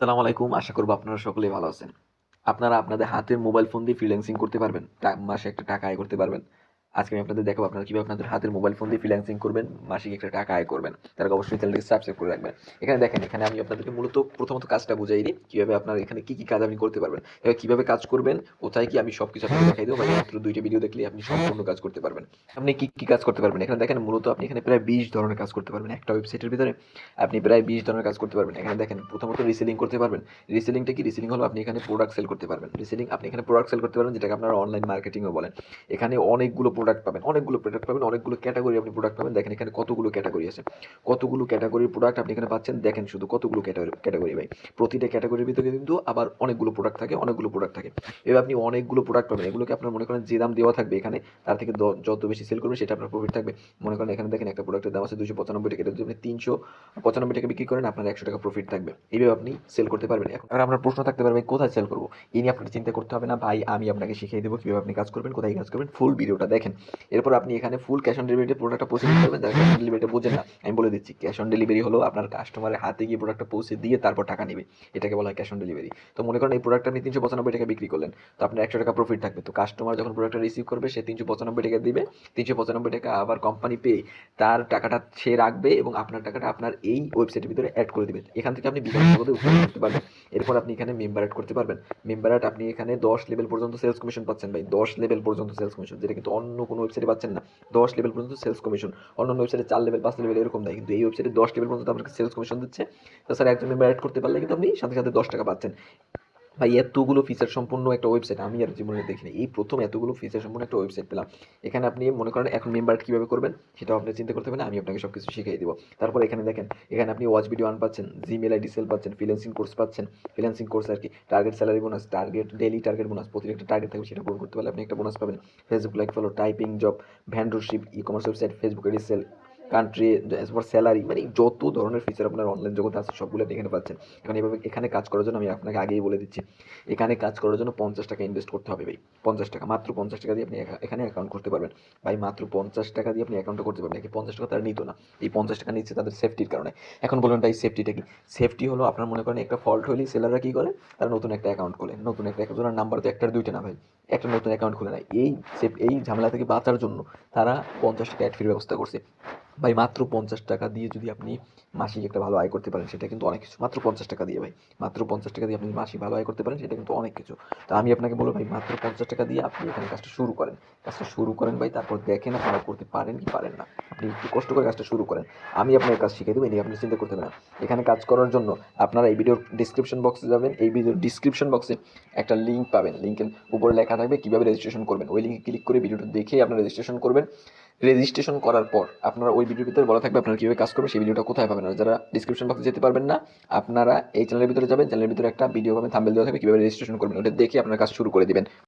আসসালামু আলাইকুম। আশা করব আপনারা সকলেই ভালো আছেন। আপনারা আপনাদের হাতের মোবাইল ফোন দিয়ে ফ্রিল্যান্সিং করতে পারবেন। মাসে একটা টাকা আয় করতে পারবেন। আজকে আমি আপনাদের দেখাবো আপনারা কিভাবে আপনাদের হাতের মোবাইল ফোন দিয়ে ফ্রিল্যান্সিং করবেন, মাসিক একটা টাকা আয় করবেন। তার আগে অবশ্যই চ্যানেলটিকে সাবস্ক্রাইব করে রাখবেন। এখানে দেখেন, এখানে আমি আপনাদেরকে মূলত প্রথমত কাজটা বুঝাই দিই। কিভাবে আপনারা এখানে কি কাজ আপনি করতে পারবেন। এবার কিভাবে কাজ করবেন, কোথায় কি আমি সবকিছু আপনাকে দেখাই দেবো। মানে মাত্র ২ টা ভিডিও দেখলেই আপনি সম্পূর্ণ কাজ করতে পারবেন। আপনি কি কাজ করতে পারবেন? এখানে দেখেন মূলত আপনি এখানে প্রায় ২০ ধরনের কাজ করতে পারবেন। একটা ওয়েবসাইটের ভিতরে আপনি প্রায় ২০ ধরনের কাজ করতে পারবেন। এখানে দেখেন প্রথমত রিসেলিং করতে পারবেন। রিসেলিংটা কি? রিসেলিং হলো আপনি এখানে প্রোডাক্ট সেল করতে পারবেন। রিসেলিং আপনি এখানে প্রোডাক্ট সেল করতে পারবেন, যেটাকে আপনারা অনলাইন মার্কেটিংও বলেন। এখানে অনেকগুলো প্রোডাক্ট পাবেন, অনেকগুলো ক্যাটাগরি আপনি প্রোডাক্ট পাবেন। দেখেন এখানে কতগুলো ক্যাটাগরি আছে, কতগুলো ক্যাটাগরির প্রোডাক্ট আপনি এখানে পাচ্ছেন। দেখেন শুধু কতগুলো ক্যাটাগরি ভাই। প্রতিটা ক্যাটাগরির ভিতরে কিন্তু আবার অনেকগুলো প্রোডাক্ট থাকে, এবার আপনি অনেকগুলো প্রোডাক্ট পাবেন। এগুলোকে আপনার মনে করেন যে দাম দেওয়া থাকবে এখানে, তার থেকে যত বেশি সেল করবেন সেটা আপনার প্রফিট থাকবে। মনে করেন এখানে দেখেন একটা প্রোডাক্টের দাম আছে 295 টাকা, এটা যদি আপনি 395 টাকা বিক্রি করেন, আপনার 100 টাকা প্রফিট থাকবে। এইভাবে আপনি সেল করতে পারবেন। এখন আর আপনার প্রশ্ন থাকতে পারবে কোথায় সেল করবো, এই নিয়ে আপনাকে চিন্তা করতে হবে না ভাই। আমি আপনাকে শিখিয়ে দেবো কিভাবে আপনি কাজ করবেন, কোথায় কাজ করবেন। ফুল ভিডিওটা দেখেন। এরপর আপনি এখানে ফুল ক্যাশ অন ডেলিভারিতে প্রোডাক্টটা পৌঁছে দিতে পারবেন। যারা ক্যাশ অন ডেলিভারিটা বোঝেন না, আমি বলে দিচ্ছি। ক্যাশ অন ডেলিভারি হলো আপনার কাস্টমারের হাতে গিয়ে প্রোডাক্টটা পৌঁছে দিয়ে তারপর টাকা নেবে, এটাকে বলা হয় ক্যাশ অন ডেলিভারি। তো মনে করেন এই প্রোডাক্টটা আপনি 395 টাকা বিক্রি করলেন, তো আপনার 100 টাকা প্রফিট থাকবে। তো কাস্টমার যখন প্রোডাক্টটা রিসিভ করবে সে 395 টাকা দিবে। 395 টাকা আবার কোম্পানি পেয়ে তার টাকাটা সে রাখবে এবং আপনার টাকাটা আপনার এই ওয়েবসাইটের ভিতরে অ্যাড করে দেবে। এখান থেকে আপনি বিভিন্ন পদে উত্তোলন করতে পারবেন। এরপর আপনি এখানে মেম্বার অ্যাড করতে পারবেন। মেম্বার অ্যাড আপনি এখানে 10 লেভেল পর্যন্ত সেলস কমিশন পাচ্ছেন ভাই। 10 লেভেল পর্যন্ত সেলস কমিশন, যেটা কিন্তু অন্য কোনো ওয়েবসাইটে পাচ্ছেন না। 10 লেভেল পর্যন্ত সেলস কমিশন। অন্যান্য ওয়েবসাইটে 4 লেভেল 5 লেভেল এরকম দেয়, কিন্তু এই ওয়েবসাইটে 10 লেভেল পর্যন্ত আপনাকে সেলস কমিশন দিচ্ছে। তাছাড়া একজন মেম্বার অ্যাড করতে পারলে কিন্তু আপনি সাথে সাথে 10 টাকা পাচ্ছেন। ভাই এতগুলো ফিচার সম্পূর্ণ একটা ওয়েবসাইট আমি আর জীবনে দেখিনি। এই প্রথম এতগুলো ফিচার সম্পূর্ণ একটা ওয়েবসাইট পেলাম। এখানে আপনি মনে করেন এখন মেম্বার কিভাবে করবেন সেটাও আপনি চিন্তা করতে হবে না, আমি আপনাকে সবকিছু শিখিয়ে দিব। তারপর এখানে দেখেন, এখানে আপনি ওয়াচ ভিডিও আর্ন পাচ্ছেন, জিমেল আইডি সেল পাচ্ছেন, ফ্রিল্যান্সিং কোর্স পাচ্ছেন। ফ্রিল্যান্সিং কোর্স আর কি, target salary bonus, target daily target bonus, প্রতিটা একটা টার্গেট থাকবে, সেটা পূরণ করতে পারলে আপনি একটা বোনাস পাবেন। Facebook like follow, typing job, vendorship, e commerce website, Facebook ID sell, country, এরপর স্যালারি, মানে যত ধরনের ফিচার আপনার অনলাইন জগতে আছে সবগুলো আপনি এখানে পাচ্ছেন। এখন এভাবে এখানে কাজ করার জন্য আমি আপনাকে আগেই বলে দিচ্ছি, এখানে কাজ করার জন্য 50 টাকা ইনভেস্ট করতে হবে ভাই। 50 টাকা, মাত্র 50 টাকা দিয়ে আপনি এখানে অ্যাকাউন্ট করতে পারবেন। ভাই মাত্র 50 টাকা দিয়ে আপনি অ্যাকাউন্টটা করতে পারবেন। নাকি 50 টাকা তারা নিত না, এই 50 টাকা নিচ্ছে তাদের সেফটির কারণে। এখন বলবেন ভাই সেফটিটা কি? সেফটি হলো আপনার মনে করেন একটা ফল্ট হলেই সেলাররা কি করে, তারা নতুন একটা অ্যাকাউন্ট খোলে। নতুন একটা অ্যাকাউন্ট, নাম্বার তো একটার দুইটা না ভাই, একটা নতুন অ্যাকাউন্ট খুলে নেয়। এই ঝামেলা থেকে বাঁচার জন্য তারা 50 টাকা অ্যাড ফির ব্যবস্থা করছে। ভাই মাত্র 50 টাকা দিয়ে যদি আপনি মাসিক একটা ভালো আয় করতে পারেন, সেটা কিন্তু অনেক কিছু। মাত্র 50 টাকা দিয়ে ভাই, মাত্র 50 টাকা দিয়ে আপনি মাসিক ভালো আয় করতে পারেন, সেটা কিন্তু অনেক কিছু। তো আমি আপনাকে বলবো ভাই মাত্র 50 টাকা দিয়ে আপনি এখানে কাজটা শুরু করেন। কাজটা শুরু করেন ভাই, তারপর দেখেন আপনারা করতে পারেন কি পারেন না। আপনি একটু কষ্ট করে কাজটা শুরু করেন, আমি আপনার কাজ শিখিয়ে দেবো, এই নিয়ে আপনি চিন্তা করতে হবে না। এখানে কাজ করার জন্য আপনারা এই ভিডিওর ডিসক্রিপশন বক্সে যাবেন। এই ভিডিওর ডিসক্রিপশন বক্সে একটা লিঙ্ক পাবেন, লিঙ্কের উপরে লেখা থাকবে কীভাবে রেজিস্ট্রেশন করবেন। ওই লিঙ্কে ক্লিক করে ভিডিওটা দেখে আপনারা রেজিস্ট্রেশন করবেন। রেজিস্ট্রেশন করার পর আপনারা ওই ভিডিওর ভিতরে বলা থাকবে আপনারা কীভাবে কাজ করবেন, সেই ভিডিওটা কোথায় পাবেন। আর যারা ডিসক্রিপশন বক্সে যেতে পারবেন না, আপনারা এই চ্যানেলের ভিতরে যাবেন, চ্যানেলের ভিতরে একটা ভিডিও পাবেন, থাম্বনেল দেওয়া থাকবে কীভাবে রেজিস্ট্রেশন করবেন, ওটা দেখে আপনারা কাজ শুরু করে দিবেন।